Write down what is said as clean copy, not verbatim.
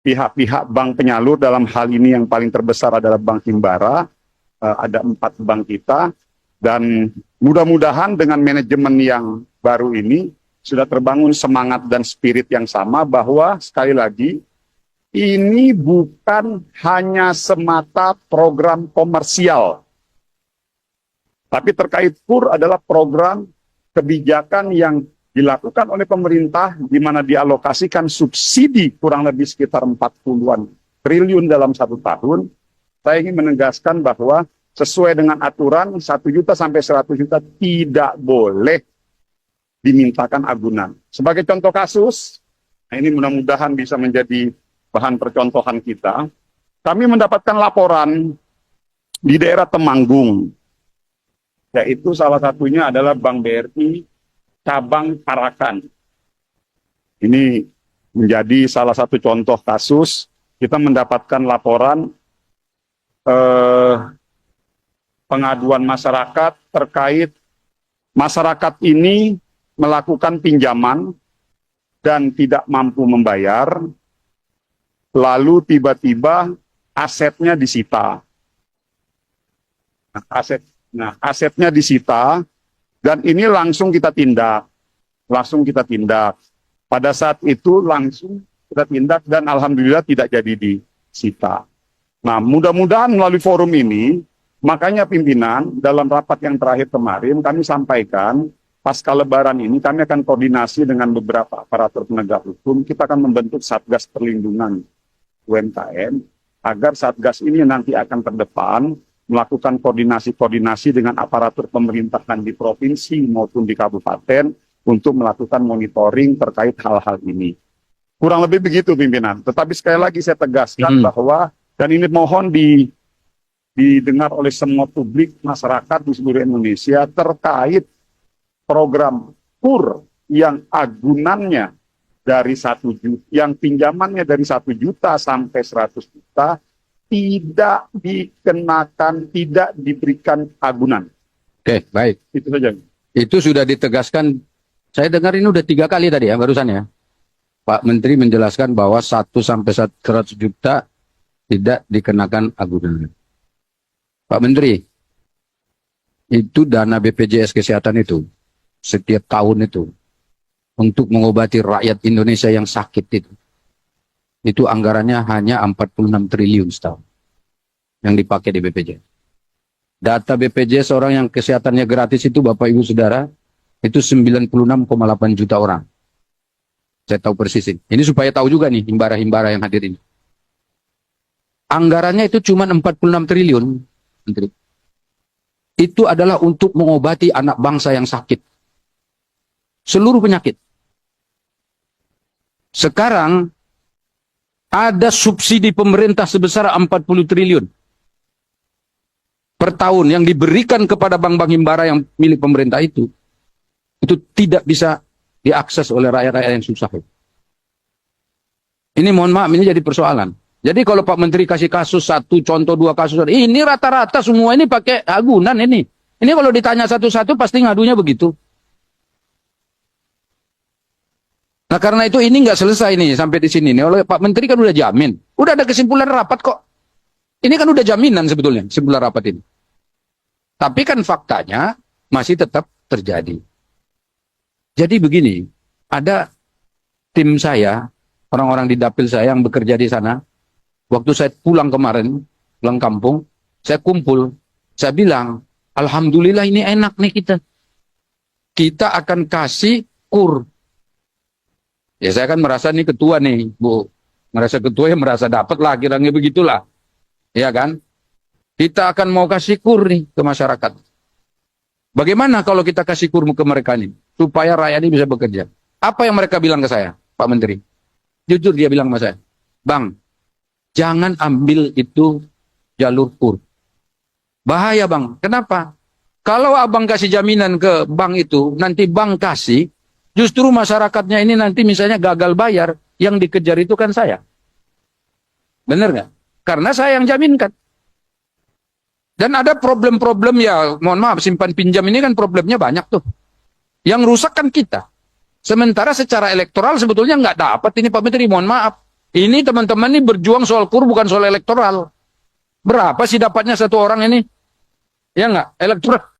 pihak-pihak bank penyalur, dalam hal ini yang paling terbesar adalah Bank Himbara, ada 4 bank kita, dan mudah-mudahan dengan manajemen yang baru ini sudah terbangun semangat dan spirit yang sama bahwa sekali lagi ini bukan hanya semata program komersial, tapi terkait KUR adalah program kebijakan yang dilakukan oleh pemerintah di mana dialokasikan subsidi kurang lebih sekitar 40-an triliun dalam 1 tahun. Saya ingin menegaskan bahwa sesuai dengan aturan 1 juta sampai 100 juta tidak boleh dimintakan agunan. Sebagai contoh kasus, nah ini mudah-mudahan bisa menjadi bahan percontohan kita. Kami mendapatkan laporan di daerah Temanggung, yaitu salah satunya adalah Bank BRI cabang Tarakan. Ini menjadi salah satu contoh kasus. Kita mendapatkan laporan pengaduan masyarakat terkait masyarakat ini melakukan pinjaman dan tidak mampu membayar, lalu tiba-tiba asetnya disita. Asetnya disita, dan ini langsung kita tindak. Pada saat itu langsung kita tindak dan alhamdulillah tidak jadi disita. Nah, mudah-mudahan melalui forum ini, makanya pimpinan dalam rapat yang terakhir kemarin kami sampaikan, pasca lebaran ini kami akan koordinasi dengan beberapa aparatur penegak hukum, kita akan membentuk Satgas Perlindungan UMKM, agar Satgas ini nanti akan terdepan, melakukan koordinasi-koordinasi dengan aparatur pemerintahan di provinsi maupun di kabupaten untuk melakukan monitoring terkait hal-hal ini. Kurang lebih begitu pimpinan. Tetapi sekali lagi saya tegaskan bahwa, dan ini mohon didengar oleh semua publik masyarakat di seluruh Indonesia terkait program KUR yang agunannya dari 1 juta, yang pinjamannya dari 1 juta sampai 100 juta, tidak dikenakan, tidak diberikan agunan. Oke, baik. Itu saja. Itu sudah ditegaskan. Saya dengar ini udah 3 kali tadi ya, barusan ya. Pak Menteri menjelaskan bahwa 1 sampai 100 juta tidak dikenakan agunan. Pak Menteri, itu dana BPJS Kesehatan itu, setiap tahun itu, untuk mengobati rakyat Indonesia yang sakit itu anggarannya hanya 46 triliun setahun yang dipakai di BPJS. Data BPJS orang yang kesehatannya gratis itu Bapak Ibu Saudara, itu 96,8 juta orang. Saya tahu persis ini. Ini supaya tahu juga nih himbara-himbara yang hadir ini. Anggarannya itu cuma 46 triliun, Menteri. Itu adalah untuk mengobati anak bangsa yang sakit. Seluruh penyakit. Sekarang ada subsidi pemerintah sebesar 40 triliun per tahun yang diberikan kepada bank-bank himbara yang milik pemerintah itu tidak bisa diakses oleh rakyat-rakyat yang susah. Ini mohon maaf, ini jadi persoalan. Jadi kalau Pak Menteri kasih kasus 1, contoh 2 kasus, ini rata-rata semua ini pakai agunan ini. Ini kalau ditanya satu-satu pasti ngadunya begitu. Nah karena itu ini nggak selesai nih sampai di sini nih. Oleh Pak Menteri kan udah jamin, udah ada kesimpulan rapat kok. Ini kan udah jaminan sebetulnya kesimpulan rapat ini. Tapi kan faktanya masih tetap terjadi. Jadi begini, ada tim saya, orang-orang di dapil saya yang bekerja di sana. Waktu saya pulang kemarin, pulang kampung, saya kumpul, saya bilang, alhamdulillah ini enak nih kita. Kita akan kasih KUR. Ya saya kan merasa nih ketua nih, Bu. Merasa ketua ya merasa dapat lah, kira-kira begitulah. Ya kan? Kita akan mau kasih KUR nih ke masyarakat. Bagaimana kalau kita kasih KUR ke mereka nih? Supaya rakyat ini bisa bekerja. Apa yang mereka bilang ke saya, Pak Menteri? Jujur dia bilang sama saya, Bang, jangan ambil itu jalur KUR. Bahaya Bang, kenapa? Kalau abang kasih jaminan ke bank itu, nanti bank kasih, justru masyarakatnya ini nanti misalnya gagal bayar, yang dikejar itu kan saya. Benar nggak? Karena saya yang jaminkan. Dan ada problem-problem ya, mohon maaf, simpan pinjam ini kan problemnya banyak tuh. Yang rusak kan kita. Sementara secara elektoral sebetulnya nggak dapat ini Pak Menteri, mohon maaf. Ini teman-teman ini berjuang soal kur bukan soal elektoral. Berapa sih dapatnya satu orang ini? Ya nggak? Elektoral